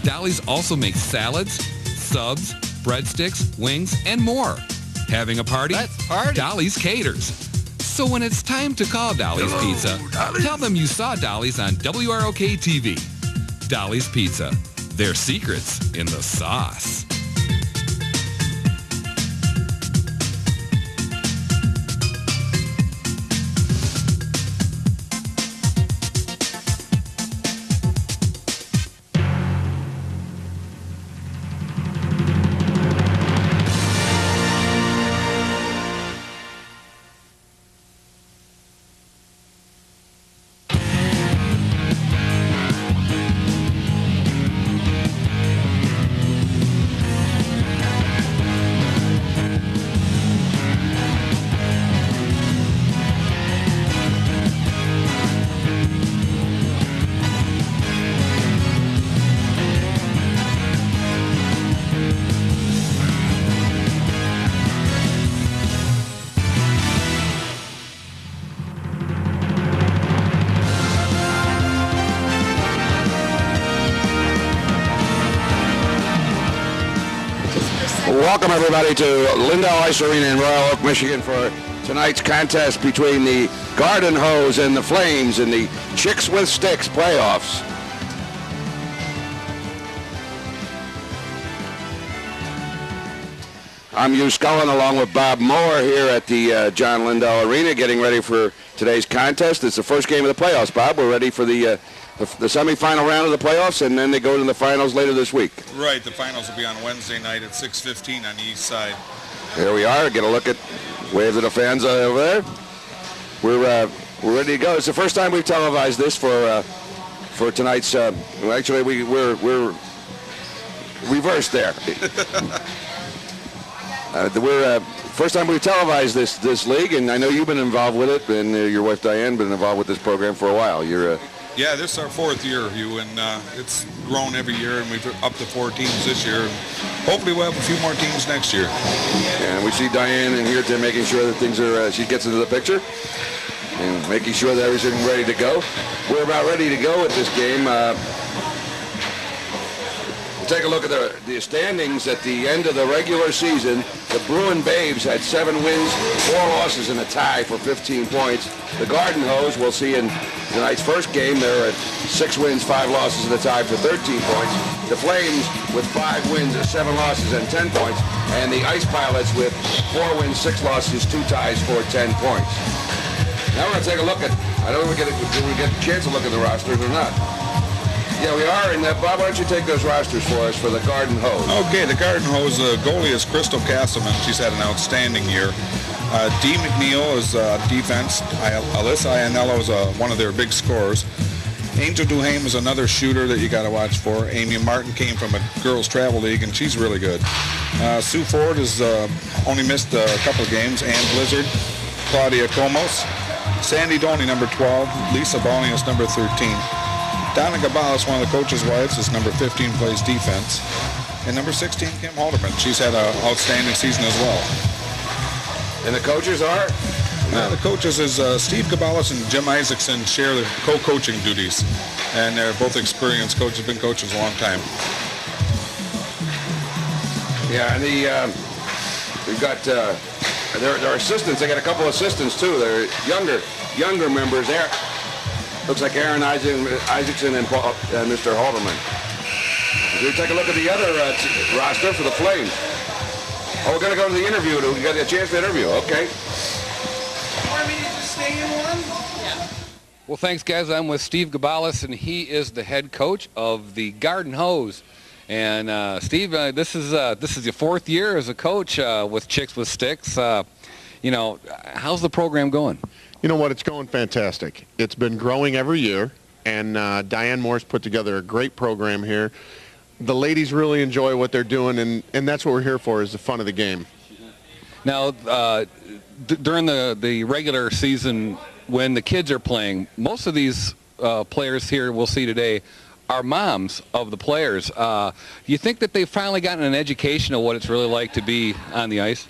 Dolly's also makes salads, subs, breadsticks, wings, and more. Having a party? Let's party. Dolly's caters. So when it's time to call Dolly's Pizza, tell them you saw Dolly's on WROK TV. Dolly's Pizza. Their secrets in the sauce. Welcome, everybody, to Lindau Ice Arena in Royal Oak, Michigan for tonight's contest between the Garden Hose and the Flames in the Chicks with Sticks playoffs. I'm Hugh Scullin along with Bob Moore here at the John Lindau Arena getting ready for today's contest. It's the first game of the playoffs, Bob. We're ready for the semifinal round of the playoffs, and then they go to the finals later this week. Right, the finals will be on Wednesday night at 6:15 on the east side. Here we are. Get a look at, wave to the fans over there. We're ready to go. It's the first time we've televised this for tonight's. Actually, we're reversed there. We're first time we've televised this league, and I know you've been involved with it, and your wife Diane been involved with this program for a while. You're Yeah, this is our fourth year, Hugh, and it's grown every year, and we've up to 4 teams this year. And hopefully we'll have a few more teams next year. And we see Diane in here to making sure that things are, she gets into the picture and making sure that everything's ready to go. We're about ready to go with this game. We'll take a look at the standings at the end of the regular season. The Bruin Babes had 7 wins, 4 losses, and a tie for 15 points. The Garden Hose, we'll see in tonight's first game, they're at 6 wins, 5 losses, and a tie for 13 points. The Flames with 5 wins, 7 losses, and 10 points. And the Ice Pilots with 4 wins, 6 losses, 2 ties for 10 points. Now we're going to take a look at, I don't know if we get a chance to look at the rosters or not. Yeah, we are. And Bob, why don't you take those rosters for us for the Garden Hose? Okay, the Garden Hose goalie is Crystal Castleman. She's had an outstanding year. Dee McNeil is defense. Alyssa Ianello is one of their big scorers. Angel Duhame is another shooter that you got to watch for. Amy Martin came from a girls' travel league, and she's really good. Sue Ford has only missed a couple of games. Ann Blizzard, Claudia Comos, Sandy Doney, number 12, Lisa Bonius, number 13. Donna Gabalis, one of the coach's wives, is number 15, plays defense. And number 16, Kim Halderman. She's had an outstanding season as well. And the coaches are? The coaches is Steve Gabalis and Jim Isaacson share the co-coaching duties. And they're both experienced coaches, been coaches a long time. Yeah, and we've got their assistants. They got a couple of assistants, too. They're younger members there. Looks like Aaron Isaacson and Mr. Halderman. We'll take a look at the other roster for the Flames. Oh, we're going to go to the interview. We got a chance to interview. Okay. Well, thanks, guys. I'm with Steve Gabalis, and he is the head coach of the Garden Hose. And Steve, this is your 4th year as a coach with Chicks with Sticks. How's the program going? You know what? It's going fantastic. It's been growing every year, and Diane Moore's put together a great program here. The ladies really enjoy what they're doing, and that's what we're here for, is the fun of the game. Now, during the regular season, when the kids are playing, most of these players here we'll see today are moms of the players. Do you think that they've finally gotten an education of what it's really like to be on the ice?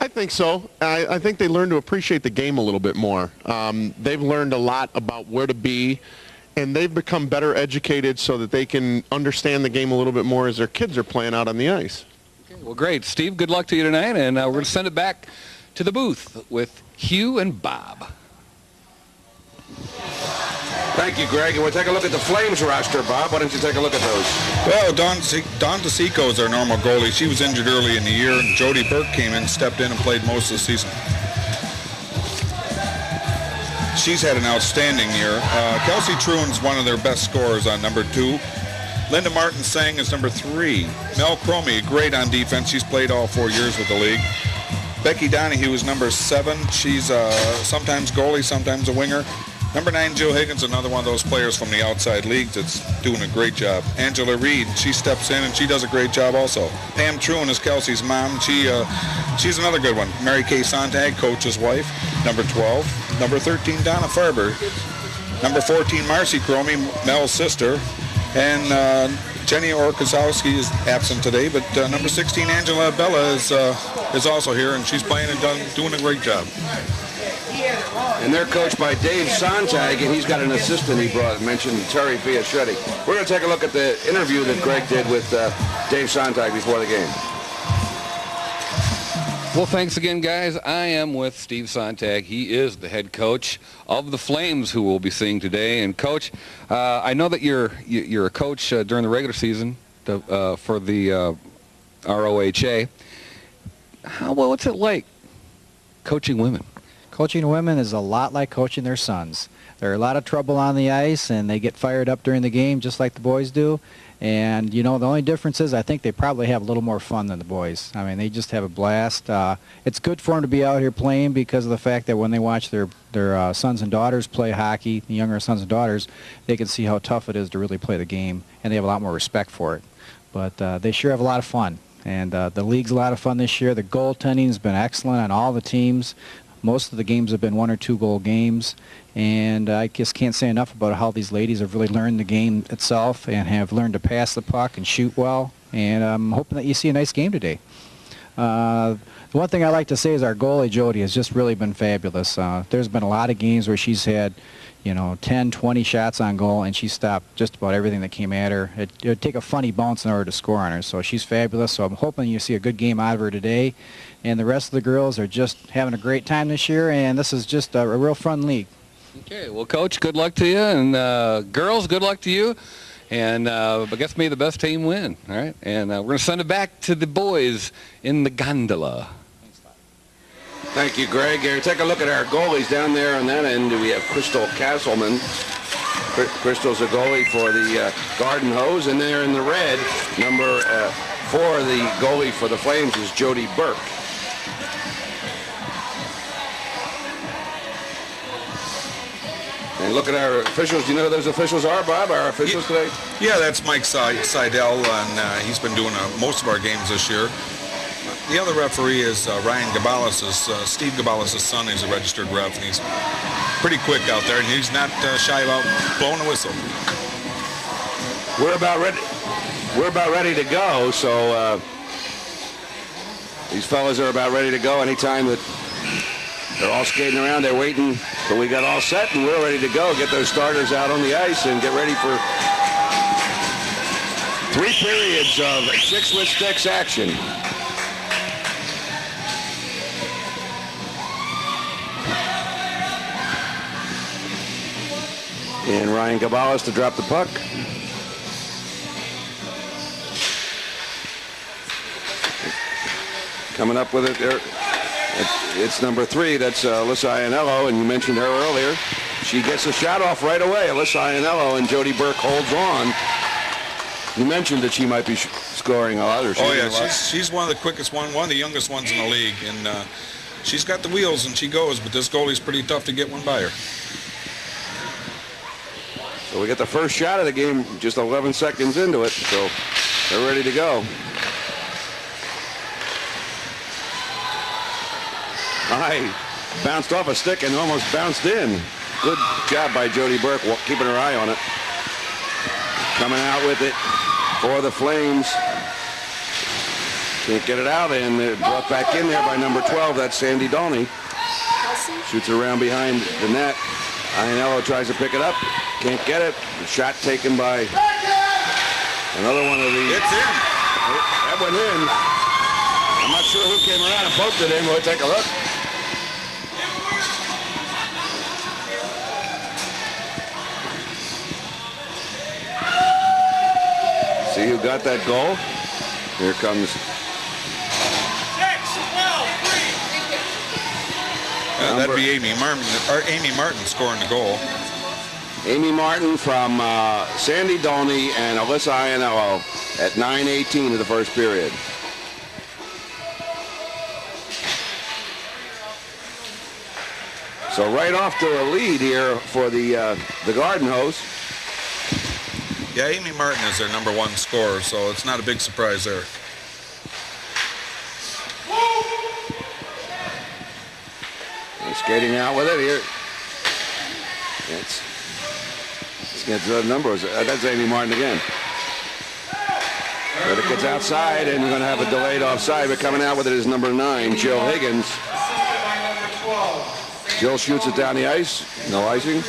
I think so. I think they learn to appreciate the game a little bit more. They've learned a lot about where to be and they've become better educated so that they can understand the game a little bit more as their kids are playing out on the ice. Okay, well, great. Steve, good luck to you tonight, and we're going to send it back to the booth with Hugh and Bob. Thank you, Greg. And we'll take a look at the Flames roster, Bob. Why don't you take a look at those? Well, Dawn DeSico is our normal goalie. She was injured early in the year, and Jody Burke came in, stepped in, and played most of the season. She's had an outstanding year. Kelsey Truan's one of their best scorers on number 2. Linda Martin-Sang is number 3. Mel Cromie, great on defense. She's played all 4 years with the league. Becky Donahue is number 7. She's sometimes goalie, sometimes a winger. Number 9, Jill Higgins, another one of those players from the outside leagues that's doing a great job. Angela Reed, she steps in and she does a great job also. Pam Truan is Kelsey's mom. She's another good one. Mary Kay Sontag, coach's wife. Number 12. Number 13, Donna Farber. Number 14, Marcy Cromie, Mel's sister. And Jenny Orkazowski is absent today, but number 16, Angela Bella, is also here, and she's playing and doing a great job. And they're coached by Dave Sontag, and he's got an assistant he mentioned, Terry Fiaschetti. We're going to take a look at the interview that Greg did with Dave Sontag before the game. Well, thanks again, guys. I am with Steve Sontag. He is the head coach of the Flames, who we'll be seeing today. And, Coach, I know that you're a coach during the regular season for the ROHA. What's it like coaching women? Coaching women is a lot like coaching their sons. They're a lot of trouble on the ice, and they get fired up during the game just like the boys do. And, the only difference is I think they probably have a little more fun than the boys. I mean, they just have a blast. It's good for them to be out here playing because of the fact that when they watch their sons and daughters play hockey, the younger sons and daughters, they can see how tough it is to really play the game, and they have a lot more respect for it. But they sure have a lot of fun. And the league's a lot of fun this year. The goaltending has been excellent on all the teams. Most of the games have been 1 or 2 goal games, and I just can't say enough about how these ladies have really learned the game itself and have learned to pass the puck and shoot well, and I'm hoping that you see a nice game today. The one thing I like to say is our goalie, Jody, has just really been fabulous. There's been a lot of games where she's had 10, 20 shots on goal, and she stopped just about everything that came at her. It would take a funny bounce in order to score on her, so she's fabulous. So I'm hoping you see a good game out of her today. And the rest of the girls are just having a great time this year, and this is just a real fun league. Okay, well, Coach, good luck to you, and girls, good luck to you. And I guess may the best team win, all right? And we're going to send it back to the boys in the gondola. Thank you, Greg. Here, take a look at our goalies down there on that end. We have Crystal Castleman. Crystal's a goalie for the Garden Hose, and there in the red, number 4, the goalie for the Flames is Jody Burke. And look at our officials. Do you know who those officials are, Bob? Our officials today? Yeah, that's Mike Seidel, and he's been doing most of our games this year. The other referee is Ryan Gabalis, Steve Gabalis' son. He's a registered ref, and he's pretty quick out there, and he's not shy about blowing a whistle. We're about ready to go, so these fellas are about ready to go. Anytime that they're all skating around, they're waiting, but we got all set, and we're ready to go. Get those starters out on the ice and get ready for 3 periods of 6-with-sticks action. And Ryan Gabalis to drop the puck. Coming up with it there. It's number 3. That's Alyssa Ianello, and you mentioned her earlier. She gets a shot off right away. Alyssa Ianello, and Jody Burke holds on. You mentioned that she might be scoring a lot. Oh, yeah, she's one of the quickest one of the youngest ones in the league, and she's got the wheels and she goes, but this goalie's pretty tough to get one by her. So we get the first shot of the game just 11 seconds into it, so they're ready to go. Bounced off a stick and almost bounced in. Good job by Jody Burke, keeping her eye on it. Coming out with it for the Flames. Can't get it out, and they're brought back in there by number 12. That's Sandy Dolney. Shoots around behind the net. Iannello tries to pick it up. Can't get it. The shot taken by another one of these. It's in. That went in. I'm not sure who came around and poked it in. We'll take a look. See who got that goal? Here comes. That'd be Amy Martin scoring the goal. Amy Martin from Sandy Dolney and Alyssa Iannello at 9:18 of the first period. So right off to a lead here for the Garden Hose. Yeah, Amy Martin is their number one scorer, so it's not a big surprise there. They're skating out with it here. Let's get the numbers. That's Amy Martin again. But it gets outside, and we're going to have a delayed offside. But coming out with it is number 9, Jill Higgins. Jill shoots it down the ice. No icing.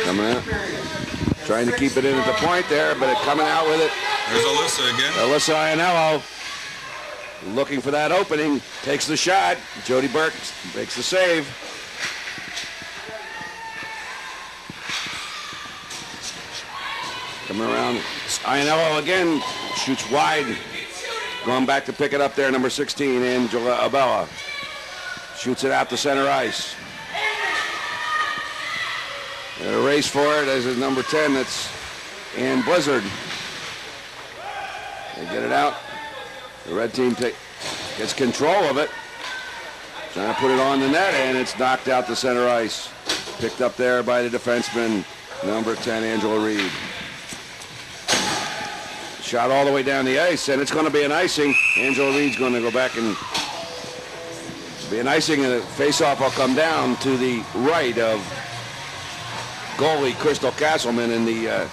Coming out. Trying to keep it in at the point there, but it coming out with it. There's Alyssa again. Alyssa Iannello looking for that opening. Takes the shot. Jody Burke makes the save. Coming around. Iannello again shoots wide. Going back to pick it up there, number 16, Angela Abella. Shoots it out to center ice. And a race for it as is number 10, that's Ann Blizzard. They get it out. The red team gets control of it. Trying to put it on the net, and it's knocked out to center ice. Picked up there by the defenseman, number 10, Angela Reed. Shot all the way down the ice, and it's going to be an icing. Angela Reed's going to go back and be an icing, and the face-off will come down to the right of goalie Crystal Castleman in the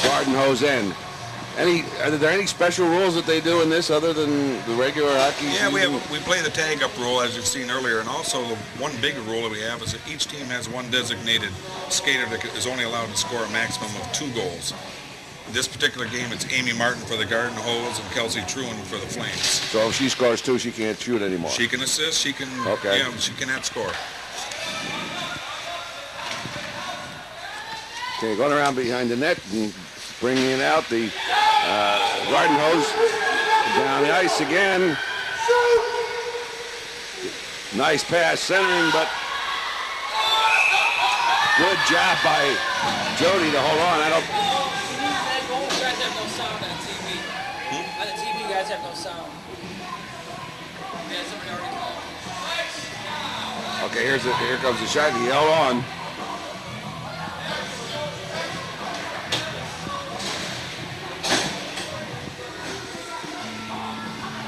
Garden Hose end. Are there any special rules that they do in this other than the regular hockey Yeah, season? we play the tag-up rule, as you've seen earlier, and also the one big rule that we have is that each team has one designated skater that is only allowed to score a maximum of 2 goals. In this particular game, it's Amy Martin for the Garden Hose and Kelsey Truan for the Flames. So if she scores 2, she can't shoot anymore. She can assist. She can. Okay. Yeah, she cannot score. Okay, going around behind the net and bringing it out. The Garden Hose down the ice again. Nice pass centering, but good job by Jody to hold on. On the TV, you guys have no sound. Okay, here comes the shot. He held on.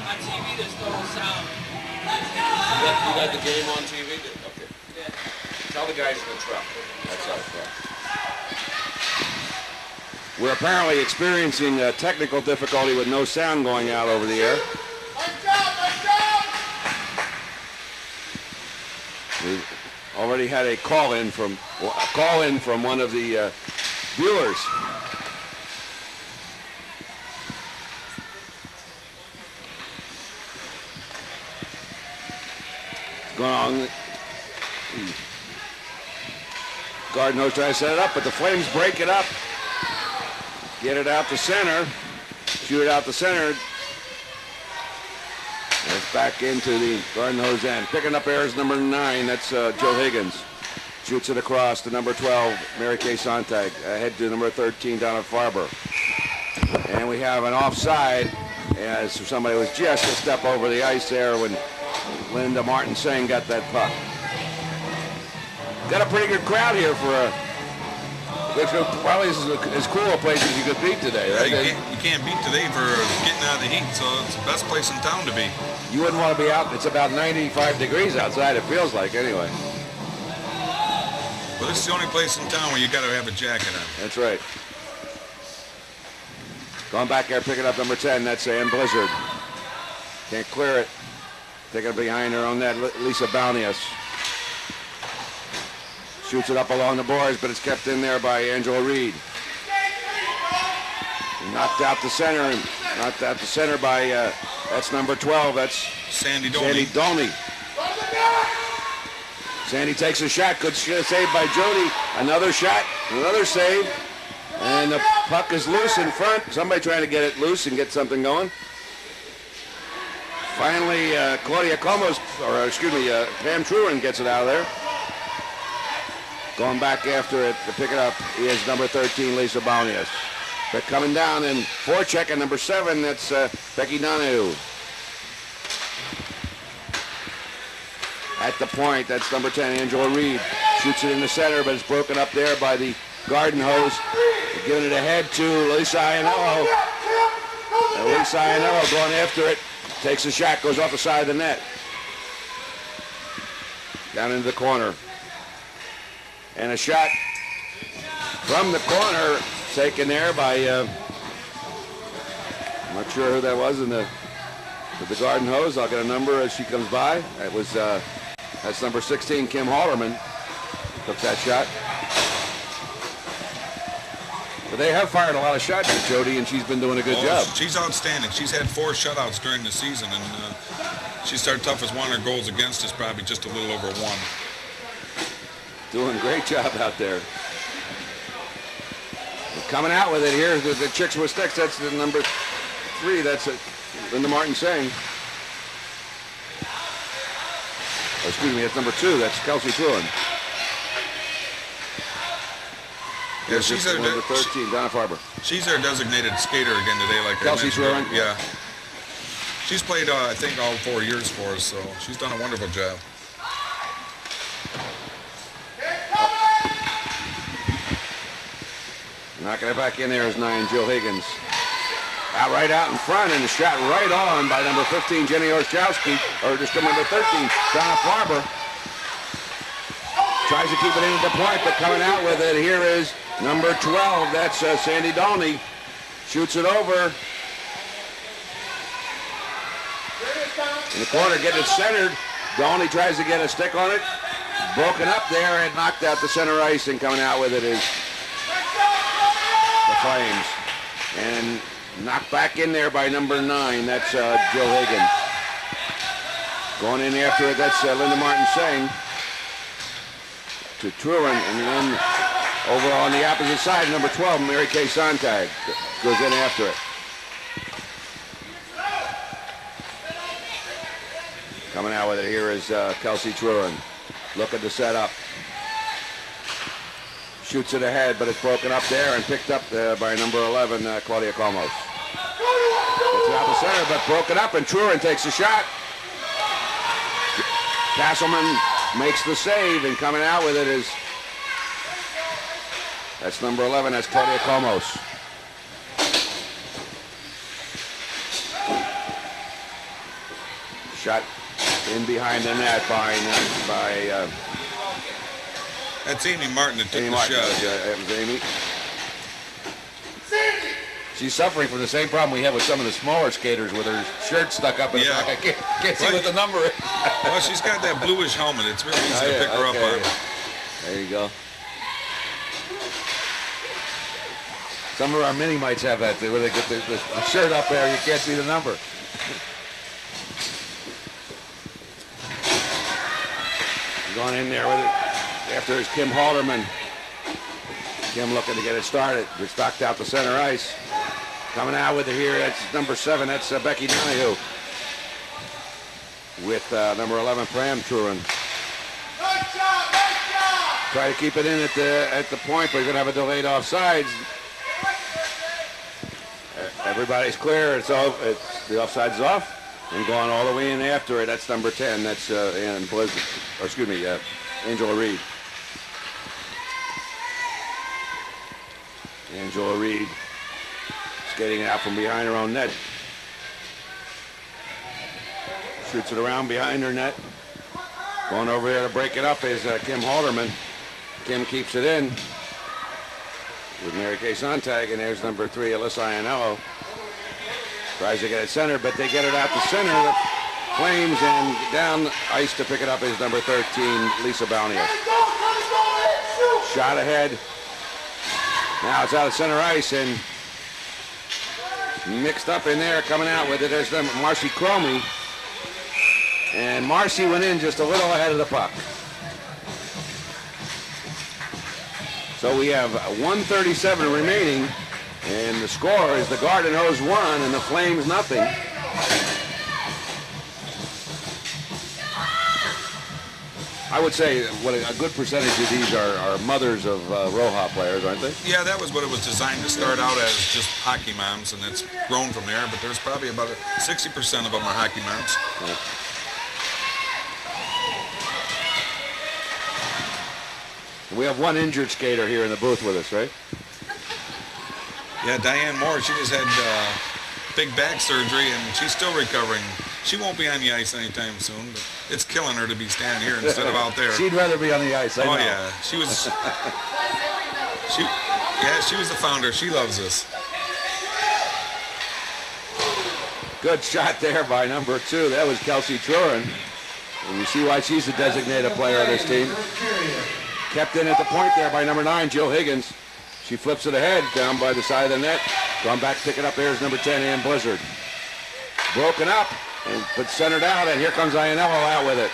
On TV, there's no sound. You got the game on TV? Okay. Yeah. Tell the guys in the truck. That's our truck. We're apparently experiencing a technical difficulty with no sound going out over the air. We've already had a call in from one of the viewers. Going on. Garden Hose trying to set it up, but the Flames break it up. Get it out to center. Shoot it out to center. It's back into the Garden Hose end. Picking up errors number 9. That's Joe Higgins. Shoots it across to number 12, Mary Kay Sontag. Ahead to number 13, Donna Farber. And we have an offside as somebody was just a step over the ice there when Linda Martin Singh got that puck. Got a pretty good crowd here for a... Probably this is as cool a place as you could beat today, right? You can't beat today for getting out of the heat, so it's the best place in town to be. You wouldn't want to be out. It's about 95 degrees outside, it feels like, anyway. Well, this is the only place in town where you got to have a jacket on. That's right. Going back there, picking up number 10, that's Ann Blizzard. Can't clear it. Taking it behind her on that, Lisa Bounius. Shoots it up along the boards, but it's kept in there by Angela Reed. Knocked out the center. Knocked out the center by, that's number 12. That's Sandy Dolney. Sandy takes a shot. Good save by Jody. Another shot. Another save. And the puck is loose in front. Somebody trying to get it loose and get something going. Finally, Claudia Comos, Pam Truin gets it out of there. Going back after it to pick it up is number 13, Lisa Baunias. But coming down and forechecking number 7, that's Becky Donahue. At the point, that's number 10, Angela Reed. Shoots it in the center, but it's broken up there by the Garden Hose. They're giving it ahead to Lisa Iannello. Lisa Iannello going after it. Takes a shot, goes off the side of the net. Down into the corner. And a shot from the corner taken there by, I'm not sure who that was in the Garden Hose. I'll get a number as she comes by. That was, that's number 16, Kim Hallerman. Took that shot. But they have fired a lot of shots at Jody, and she's been doing a good job. She's outstanding. She's had 4 shutouts during the season, and she's our toughest one. Her goals against is probably just a little over 1. Doing a great job out there. Coming out with it here, the Chicks with Sticks. That's the number 3. That's Linda Martin saying. Oh, excuse me, that's number 2. That's Kelsey Truin. Yeah, she's their number 13, Donna Farber. She's their designated skater again today, like Kelsey Truin. Yeah. She's played, I think, all 4 years for us, so she's done a wonderful job. Knocking it back in there is 9, Jill Higgins. Right out in front, and a shot right on by number 15, Jenny Orszowski, or just number 13, Donna Farber. Tries to keep it in at the point, but coming out with it here is number 12. That's Sandy Dolney. Shoots it over. In the corner, getting it centered. Dolney tries to get a stick on it. Broken up there and knocked out the center ice, and coming out with it is the Flames. And knocked back in there by number 9. That's Jill Higgins. Going in after it, that's Linda Martin saying to Truin, and then over on the opposite side, number 12, Mary Kay Sontag goes in after it. Coming out with it here is Kelsey Truin. Looking to set up. Shoots it ahead, but it's broken up there and picked up by number 11, Claudia Comos. Gets it out the center, but broken up, and Truin takes a shot. Castleman makes the save, and coming out with it is, that's number 11, that's Claudia Comos. Shot in behind the net by that's Amy Martin that took Amy the Martin. shot. It was Amy. She's suffering from the same problem we have with some of the smaller skaters with her shirt stuck up in the back. I can't see what the number is. Well, she's got that bluish helmet. It's really easy to pick her up on. There you go. Some of our mini mites have that, where they get the shirt up there, you can't see the number. Going in there with it. After is Kim Halderman. Kim looking to get it started. It's knocked out the center ice. Coming out with it here, that's number 7. That's Becky Donahue. With number 11, Pam Truin. Try to keep it in at the point, but you're going to have a delayed offsides. Everybody's clear. It's off. The offside's off. And going all the way in after it, that's number 10. That's Angela Reed. Angela Reed skating out from behind her own net. Shoots it around behind her net. Going over there to break it up is Kim Halderman. Kim keeps it in with Mary Kay Sontag, and there's number 3, Alyssa Iannello. Tries to get it centered, but they get it out the center. The Flames, and down ice to pick it up is number 13, Lisa Baunias. shot ahead. Now it's out of center ice and mixed up in there, coming out with it. There's Marcy Cromie. And Marcy went in just a little ahead of the puck. So we have 1:37 remaining, and the score is the Garden Hose 1 and the Flames nothing. I would say what a good percentage of these are mothers of Roja players, aren't they? Yeah, that was what it was designed to start out as, just hockey moms, and it's grown from there, but there's probably about 60% of them are hockey moms. Yeah. We have one injured skater here in the booth with us, right? Yeah, Diane Moore, she just had big back surgery, and she's still recovering. She won't be on the ice anytime soon, but it's killing her to be standing here instead of out there. She'd rather be on the ice, I know. Oh, yeah. She was the founder. She loves us. Good shot there by number 2. That was Kelsey Trurin. And you see why she's the designated player of this team. Kept in at the point there by number 9, Jill Higgins. She flips it ahead down by the side of the net. Gone back, pick it up. There's number 10, Ann Blizzard. Broken up, but centered out, and here comes Iannello out with it.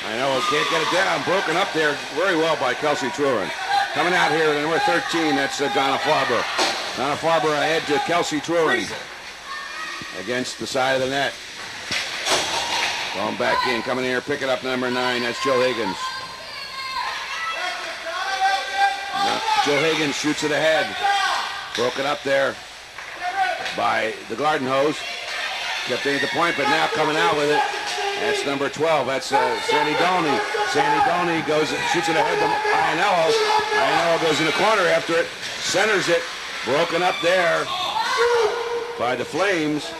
Iannello can't get it down. Broken up there very well by Kelsey Trurin. Coming out here, number 13, that's Donna Farber. Donna Farber ahead to Kelsey Trurin. Against the side of the net. Going back in, coming here, pick it up, number 9, that's Joe Higgins. Joe Higgins shoots it ahead. Broken up there by the Garden Hose. Kept in at the point, but now coming out with it. That's number 12. That's Sandy Doney. Sandy Doney shoots it ahead to Iannello. Iannello goes in the corner after it. Centers it. Broken up there by the Flames.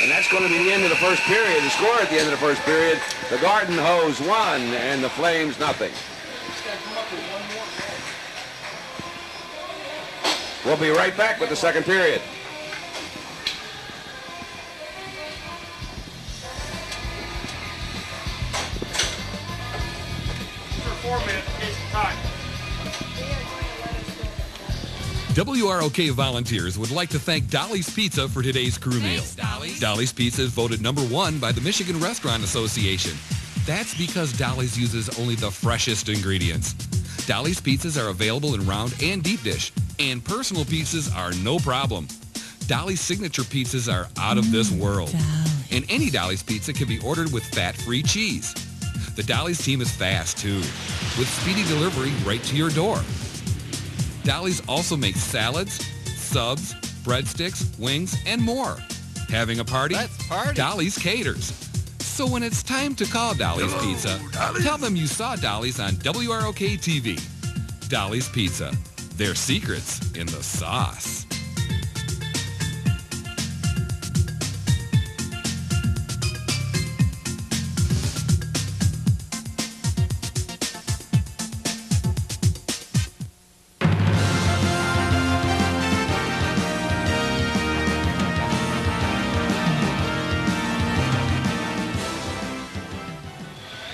And that's going to be the end of the first period. The score at the end of the first period, the Garden Hose 1 and the Flames nothing. We'll be right back with the second period. For 4 minutes, it's time. WROK volunteers would like to thank Dolly's Pizza for today's crew meal. Dolly's Pizza is voted number 1 by the Michigan Restaurant Association. That's because Dolly's uses only the freshest ingredients. Dolly's pizzas are available in round and deep dish, and personal pizzas are no problem. Dolly's signature pizzas are out of this world. And any Dolly's pizza can be ordered with fat-free cheese. The Dolly's team is fast, too, with speedy delivery right to your door. Dolly's also makes salads, subs, breadsticks, wings, and more. Having a party? Let's party. Dolly's caters. So when it's time to call Dolly's Pizza, tell them you saw Dolly's on WROK TV. Dolly's Pizza. Their secrets in the sauce.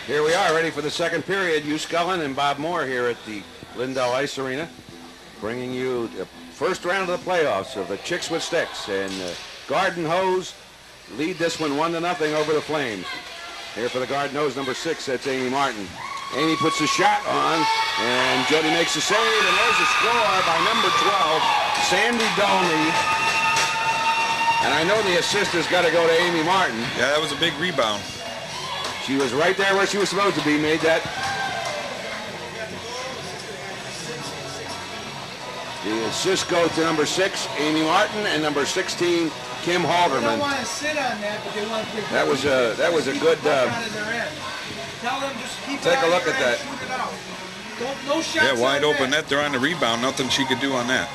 Here we are, ready for the second period. Hugh Scullin and Bob Moore here at the Lindell Ice Arena, bringing you the first round of the playoffs of the Chicks with Sticks. And Garden Hose lead this one 1-0 over the Flames. Here for the Garden Hose, number 6, that's Amy Martin. Amy puts the shot on, and Jody makes the save, and there's a score by number 12, Sandy Doney. And I know the assist has got to go to Amy Martin. Yeah, that was a big rebound. She was right there where she was supposed to be, made that. The assists go to number 6, Amy Martin, and number 16, Kim Halderman. They don't want to sit on that, but they want to That was a good. Tell them just keep Take a look at that. No shots. Yeah, wide on open that. net there on the rebound. Nothing she could do on that.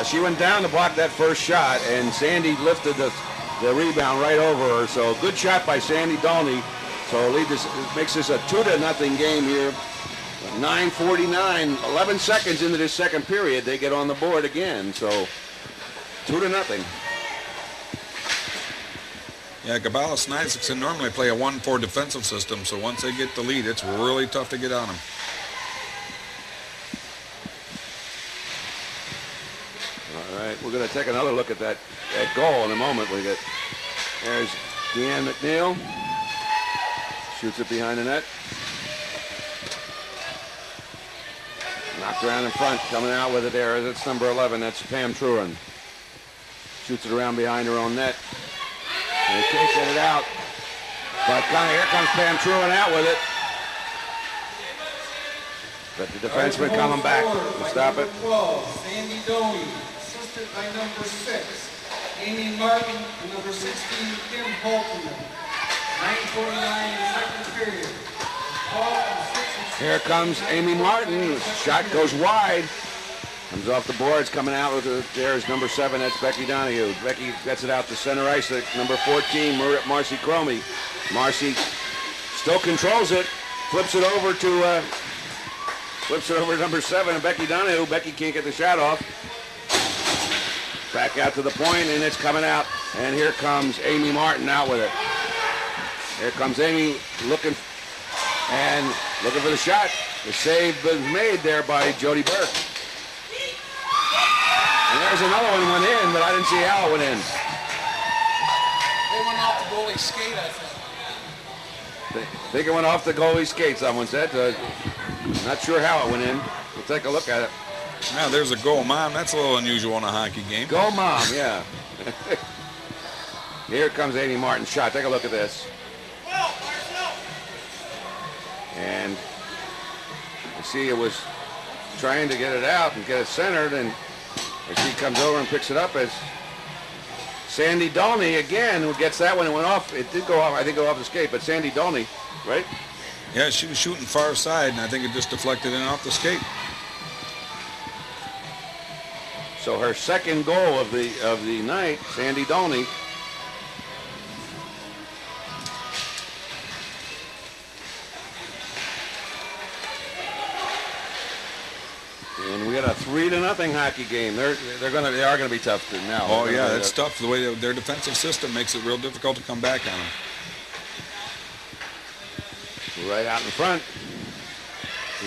She went down to block that first shot, and Sandy lifted the rebound right over her. So good shot by Sandy Doney. So makes this a 2-0 game here. 9:49, 11 seconds into this second period, they get on the board again. So 2-0. Yeah, Gabalis and Isaacson normally play a 1-4 defensive system, so once they get the lead, it's really tough to get on them. All right, we're going to take another look at that goal in a moment. There's Diane McNeil. Shoots it behind the net. Knocked around in front, coming out with it there. That's number 11. That's Pam Truran. Shoots it around behind her own net. And they can't get it out. But here comes Pam Truran out with it. But the defenseman coming back to stop it. 12, Sandy Doney, assisted by number 6. Amy Martin, and number 16, Kim Holtman. 9:49 in the second period. Here comes Amy Martin. Shot goes wide. Comes off the boards, coming out with it. There's number 7. That's Becky Donahue. Becky gets it out to center ice. Number 14, Marcy Cromie. Marcy still controls it. Flips it over to number 7, and Becky Donahue. Becky can't get the shot off. Back out to the point, and it's coming out. And here comes Amy Martin out with it. Here comes Amy looking for the shot. The save was made there by Jody Burke. And there's another one went in, but I didn't see how it went in. They went off the goalie skate, I think. I think it went off the goalie skate, someone said. Not sure how it went in. We'll take a look at it. Now there's a goal, Mom. That's a little unusual in a hockey game. Go, Mom, yeah. Here comes Amy Martin's shot. Take a look at this. And you see it was trying to get it out and get it centered, and as she comes over and picks it up as Sandy Doney again, who gets that one. It went off. It did go off, I think, go off the skate, but Sandy Doney, right? Yeah, she was shooting far side, and I think it just deflected in off the skate. So her second goal of the night, Sandy Doney. And we got a 3-0 hockey game. They are gonna be tough now. Oh yeah, that's tough. The way their defensive system makes it real difficult to come back on them. Right out in front,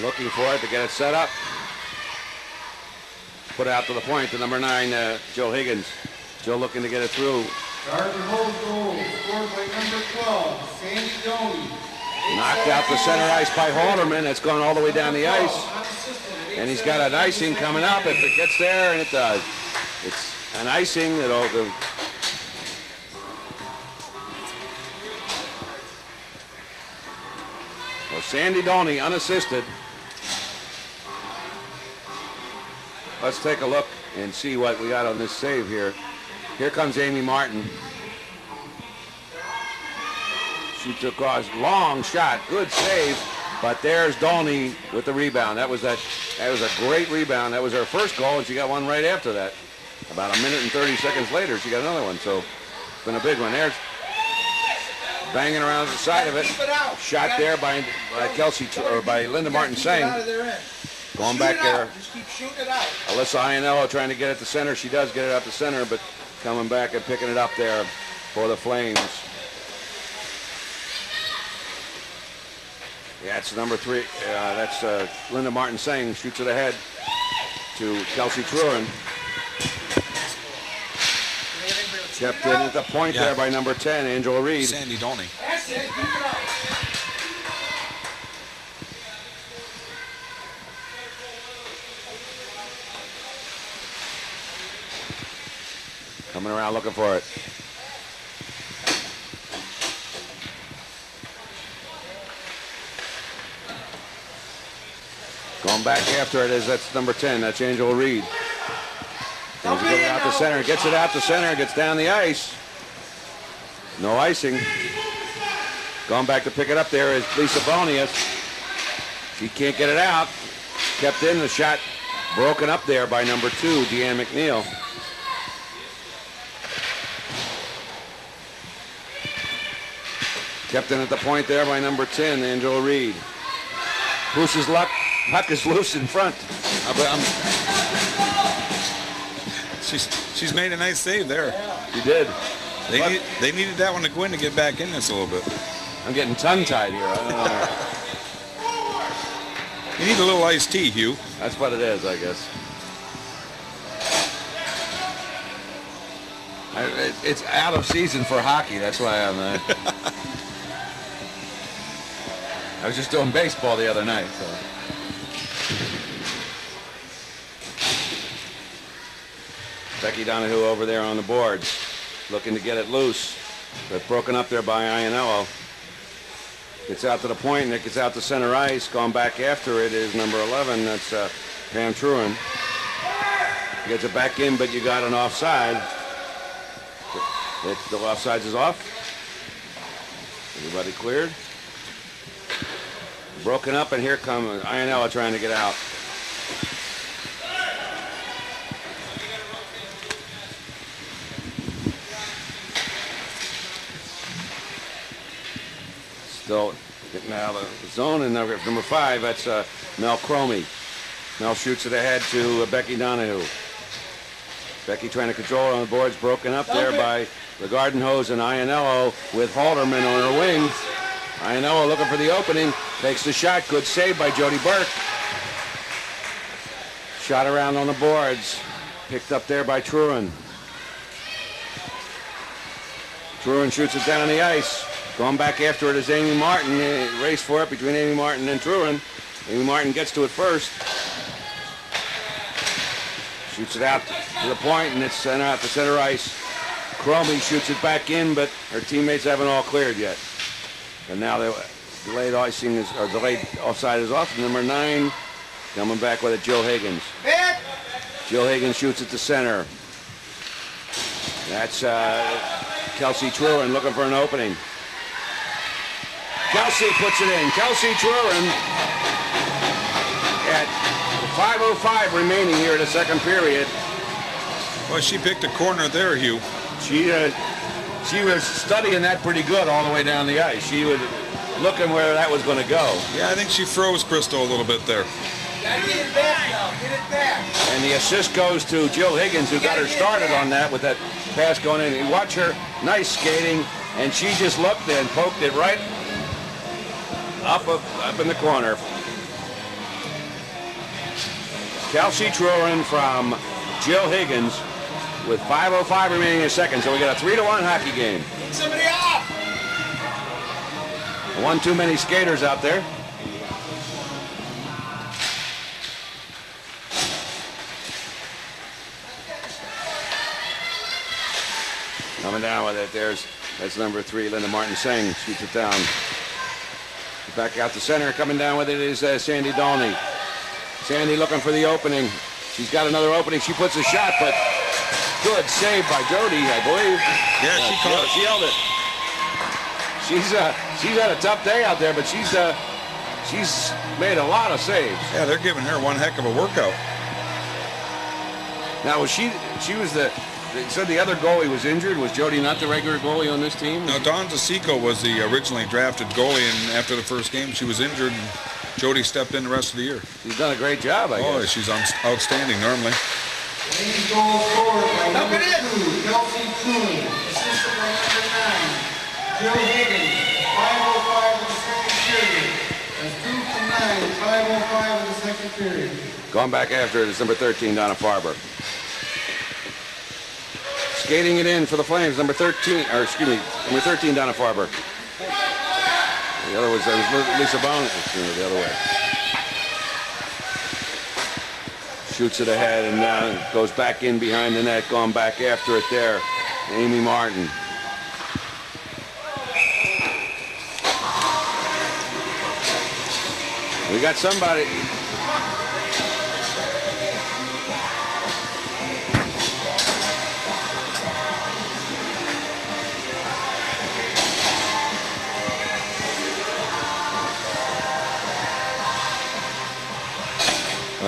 looking for it to get it set up. Put out to the point to number 9, Joe Higgins. Joe looking to get it through. Gardner Holt goal, scored by number 12, Sandy Doney. Knocked out the center ice by Halderman. It's gone all the way down the ice. And he's got an icing coming up if it gets there, and it does. It's an icing that'll go. Well, Sandy Doney unassisted. Let's take a look and see what we got on this save here. Here comes Amy Martin. Shoots across, long shot, good save. But there's Doney with the rebound. That was a great rebound. That was her first goal, and she got one right after that. About a minute and 30 seconds later, she got another one. So it's been a big one. There's banging around the side of it. Shot there by Kelsey or by Linda Martin Sang. Going back there. Just keep shooting it out. Alyssa Iannello trying to get it to center. She does get it out to center, but coming back and picking it up there for the Flames. Yeah, it's number 3. That's Linda Martin Sang. Shoots it ahead to Kelsey Truran. Kept in at the point there by number 10, Angela Reed. Sandy Doney. That's it. Keep it up. Coming around looking for it. Going back after it that's number 10. That's Angela Reed. Gets it out to center. Gets it out to center. Gets down the ice. No icing. Going back to pick it up there is Lisa Bonius. She can't get it out. Kept in the shot. Broken up there by number 2, Deanne McNeil. Kept in at the point there by number 10, Angela Reed. Bruce's luck. Puck is loose in front. She's made a nice save there. She did. They needed that one to go in to get back in this a little bit. I'm getting tongue-tied here. I don't know. You need a little iced tea, Hugh. That's what it is, I guess. It's out of season for hockey. That's why I'm. I was just doing baseball the other night. So. Becky Donahue over there on the boards, looking to get it loose, but broken up there by Iannello. Gets out to the point, and it gets out to center ice. Going back after it is number 11. That's Pam Truin. Gets it back in, but you got an offside. The offsides is off. Everybody cleared. Broken up, and here comes Iannello trying to get out. Still getting out of the zone, and number 5, that's Mel Cromie. Mel shoots it ahead to Becky Donahue. Becky trying to control it on the boards, broken up there by the Garden Hose and Iannello with Halderman on her wing. Iannello looking for the opening, takes the shot, good save by Jody Burke. Shot around on the boards, picked up there by Truin. Truin shoots it down the ice. Going back after it is Amy Martin. Race for it between Amy Martin and Truin. Amy Martin gets to it first. Shoots it out to the point, and it's sent out to center ice. Cromie shoots it back in, but her teammates haven't all cleared yet. And now the delayed icing is, or delayed offside is off. Number 9 coming back with it, Jill Higgins. Jill Higgins shoots it to center. That's Kelsey Truin looking for an opening. Kelsey puts it in. Kelsey Truin at 5:05 remaining here in the second period. Well, she picked a corner there, Hugh. She was studying that pretty good all the way down the ice. She was looking where that was going to go. Yeah, I think she froze Crystal a little bit there. Get it back now. Get it back. And the assist goes to Jill Higgins, who got her started on that with that pass going in. You watch her, nice skating, and she just looked and poked it right up in the corner. Kelsey Truin from Jill Higgins with 5:05 remaining in a second. So we got a 3-1 hockey game. Get somebody off. One too many skaters out there. Coming down with it. That's number 3, Linda Martin Singh. Shoots it down. Back out to center. Coming down with it is Sandy Dolney. Sandy looking for the opening. She's got another opening. She puts a shot, but good save by Jody, I believe. Yeah, she caught it. She held it. She's had a tough day out there, but she's made a lot of saves. Yeah, they're giving her one heck of a workout. Now, she was they said the other goalie was injured. Was Jody not the regular goalie on this team? No, Dawn DeSico was the originally drafted goalie, and after the first game, she was injured, and Jody stepped in the rest of the year. She's done a great job, I guess. Oh, she's outstanding normally. Ladies goal scored by number 2, Kelsey Truin. Assisted by number 9, Jill Higgins. 5:05 in the second period. That's 2 from 9. 5:05 in the second period. Going back after it is number 13, Donna Farber. Skating it in for the Flames, number 13, or excuse me, number 13, Donna Farber. The other was Lisa Bone, the other way. Shoots it ahead and goes back in behind the net, going back after it there. Amy Martin. We got somebody.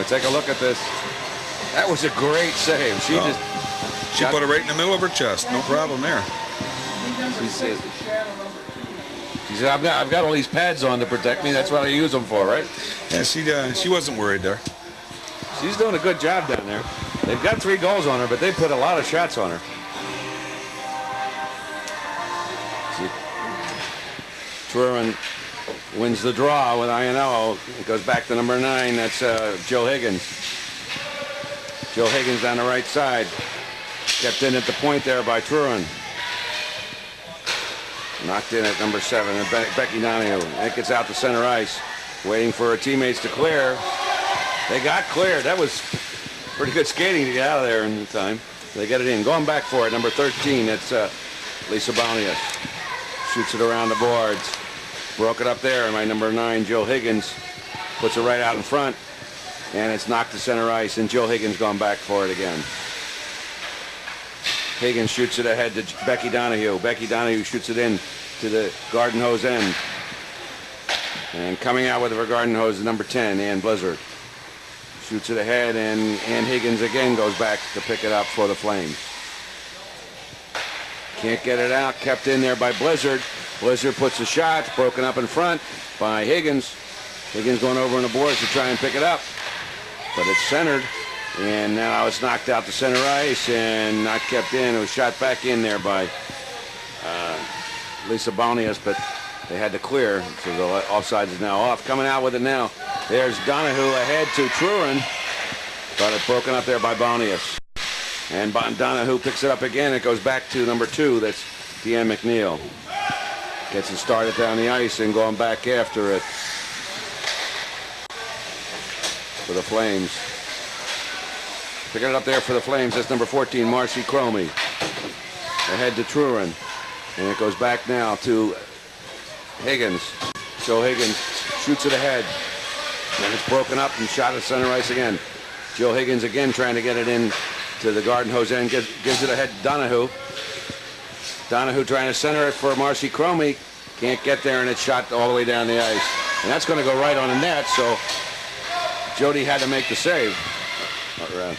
Take a look at this. That was a great save. She put it right in the middle of her chest. No problem there. She said, I've got all these pads on to protect me. That's what I use them for, right? Yeah, she wasn't worried there. She's doing a good job down there. They've got 3 goals on her, but they put a lot of shots on her. Truron wins the draw with Iannello. It goes back to number 9. That's Joe Higgins. Joe Higgins down the right side. Kept in at the point there by Truron. Knocked in at number 7. And Becky Donahue. It gets out to center ice. Waiting for her teammates to clear. They got cleared. That was pretty good skating to get out of there in the time. They get it in. Going back for it. Number 13. That's Lisa Bonius. Shoots it around the boards. Broke it up there. And my number 9, Joe Higgins, puts it right out in front. And it's knocked to center ice. And Joe Higgins going back for it again. Higgins shoots it ahead to Becky Donahue. Becky Donahue shoots it in to the garden hose end. And coming out with her garden hose is number 10, Ann Blizzard. Shoots it ahead, and Ann Higgins again goes back to pick it up for the Flames. Can't get it out. Kept in there by Blizzard. Blizzard puts a shot. Broken up in front by Higgins. Higgins going over on the boards to try and pick it up. But it's centered. And now it's knocked out to center ice and not kept in. It was shot back in there by Lisa Bonius, but they had to clear. So the offside is now off. Coming out with it now. There's Donahue ahead to Truron. But it's broken up there by Bonius. And Donahue picks it up again. It goes back to number 2. That's Deanne McNeil. Gets it started down the ice and going back after it for the Flames. Picking it up there for the Flames. That's number 14, Marcy Cromie. Ahead to Truron. And it goes back now to Higgins. Joe Higgins shoots it ahead. And it's broken up and shot at center ice again. Joe Higgins again trying to get it in to the garden hose end. Gives it ahead to Donahue. Donahue trying to center it for Marcy Cromie. Can't get there, and it's shot all the way down the ice. And that's going to go right on the net, so Jody had to make the save. Around.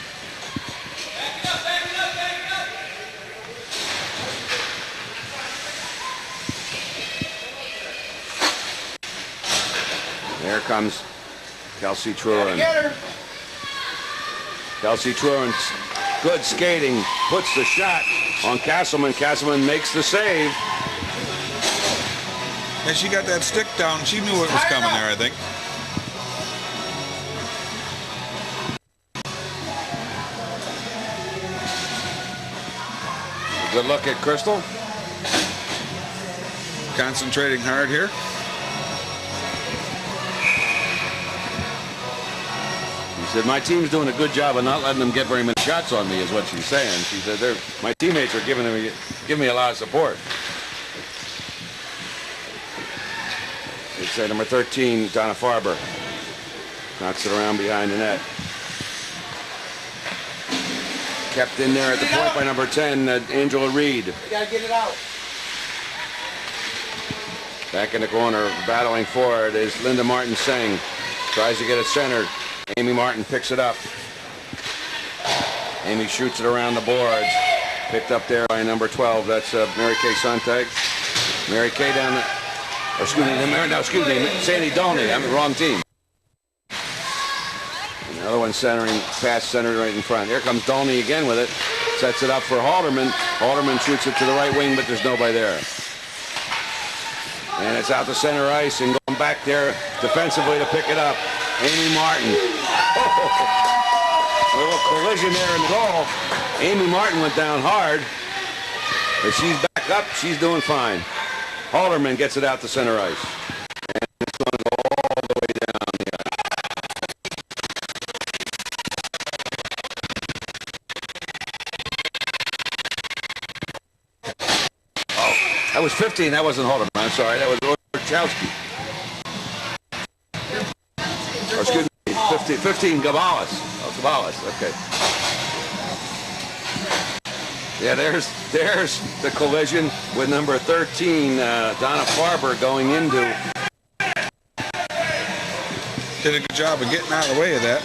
There comes Kelsey Truron. Kelsey Truron's good skating, puts the shot on Castleman. Castleman makes the save. And she got that stick down. She knew it was coming there, I think. A good look at Crystal. Concentrating hard here. She said, my team's doing a good job of not letting them get very many shots on me, is what she's saying. She said, my teammates are giving me a lot of support. It's number 13, Donna Farber. Knocks it around behind the net. Kept in there at the point by number 10, Angela Reed. You gotta get it out. Back in the corner, battling for it is Linda Martin Singh. Tries to get it centered. Amy Martin picks it up. Amy shoots it around the boards. Picked up there by number 12. That's Mary Kay Sontag. Mary Kay down the... excuse me, Sandy Dolney. I'm the wrong team. Another one centering, pass centered right in front. Here comes Dolney again with it. Sets it up for Halderman. Halderman shoots it to the right wing, but there's nobody there. And it's out to center ice and going back there defensively to pick it up. Amy Martin. A little collision there in the goal. Amy Martin went down hard. But she's back up. She's doing fine. Halderman gets it out to center ice. And it's going to go all the way down the ice. Oh, that was 15. That wasn't Halderman. I'm sorry. That was Orchowski. Or excuse me, 15 Gavalis. Oh, Gavalis, okay. Yeah, there's the collision with number 13, Donna Farber going into. Did a good job of getting out of the way of that.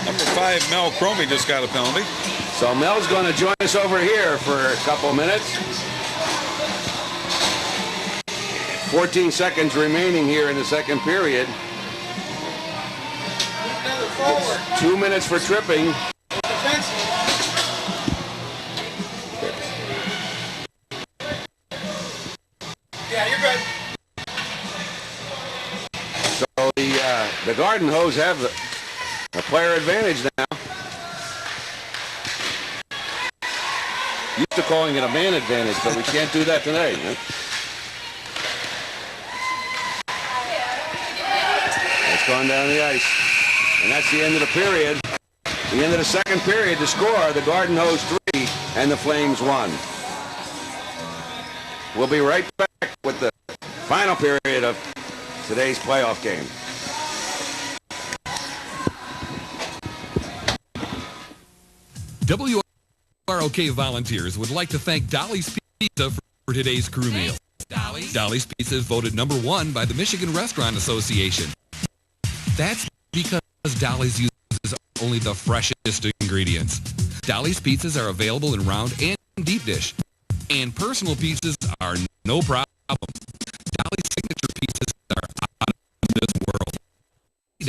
Number 5, Mel Cromie just got a penalty. So Mel's going to join us over here for a couple minutes. 14 seconds remaining here in the second period. 2 minutes for tripping. The Garden Hose have a player advantage now. Used to calling it a man advantage, but we can't do that tonight. Huh? It's gone down the ice. And that's the end of the period. The end of the second period. The score, the Garden Hose 3 and the Flames 1. We'll be right back with the final period of today's playoff game. WROK volunteers would like to thank Dolly's Pizza for today's crew meal. Dolly's Pizza is voted #1 by the Michigan Restaurant Association. That's because Dolly's uses only the freshest ingredients. Dolly's pizzas are available in round and deep dish. And personal pizzas are no problem. Dolly's signature pizzas are out of this world.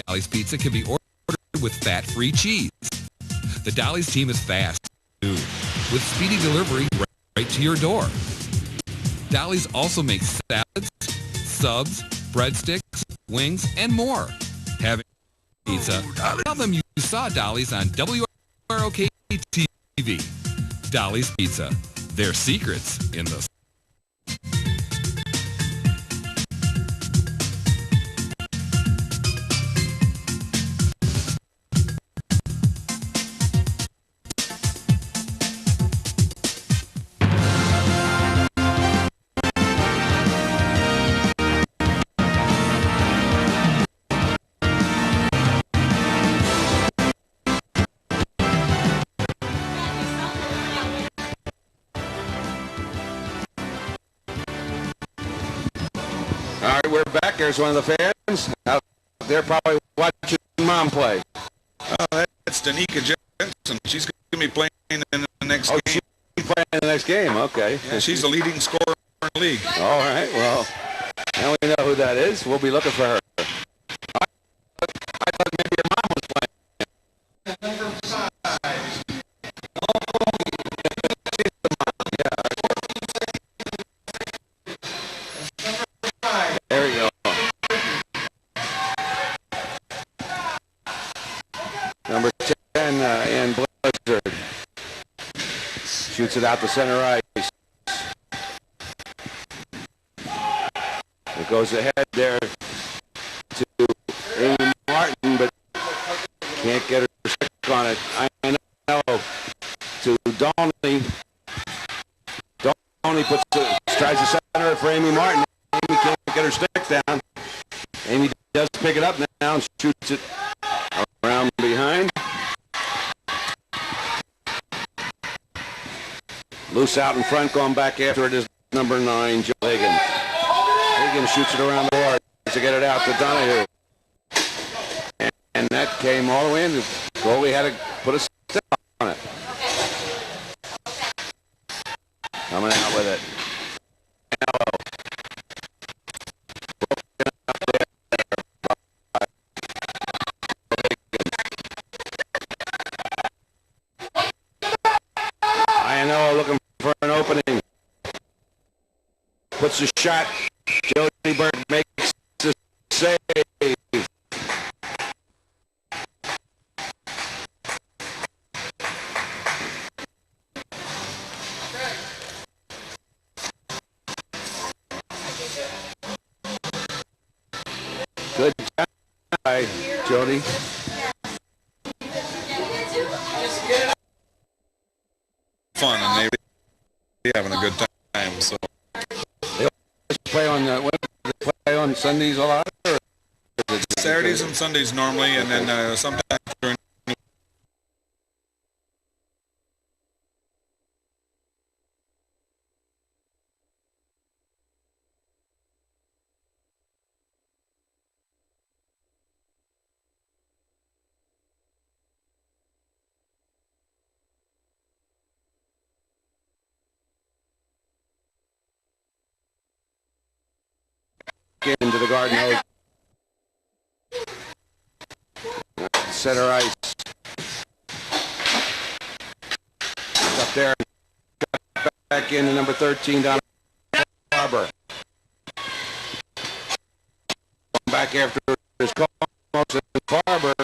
Dolly's Pizza can be ordered with fat-free cheese. The Dolly's team is fast, too, with speedy delivery right to your door. Dolly's also makes salads, subs, breadsticks, wings, and more. Having pizza, tell them you saw Dolly's on WROK TV. Dolly's Pizza. Their secrets in the... All right, we're back. There's one of the fans. Out there probably watching Mom play. That's Danica Jensen. She's going to be playing in the next game. She's playing in the next game. Okay. Yeah, she's the leading scorer in the league. All right. Well, now we know who that is. We'll be looking for her. I thought maybe your mom was playing. Number 5. She's the mom. Yeah. There we go. Number 10, Ann Blizzard. Shoots it out to center ice. It goes ahead there to Amy Martin, but can't get her stick on it. I know to Donley. Donley tries to center it for Amy Martin. Amy can't get her stick down. Amy does pick it up now and shoots it around behind. Loose out in front, going back after it is number 9, Joe Higgins. Higgins shoots it around the board to get it out to Donahue. And that came all the way in. The goalie had to put a stick on it. Coming out with it. Looking for an opening. Puts a shot. Jody Bird makes the save. Good job by Jody. Fun, and they're having a good time. So They play on they play on Sundays a lot. Or Saturdays and Sundays normally, and then sometimes during into the Garden Hose. Center ice. It's up there. Back into number 13 down Harbor. Back after his call. Barber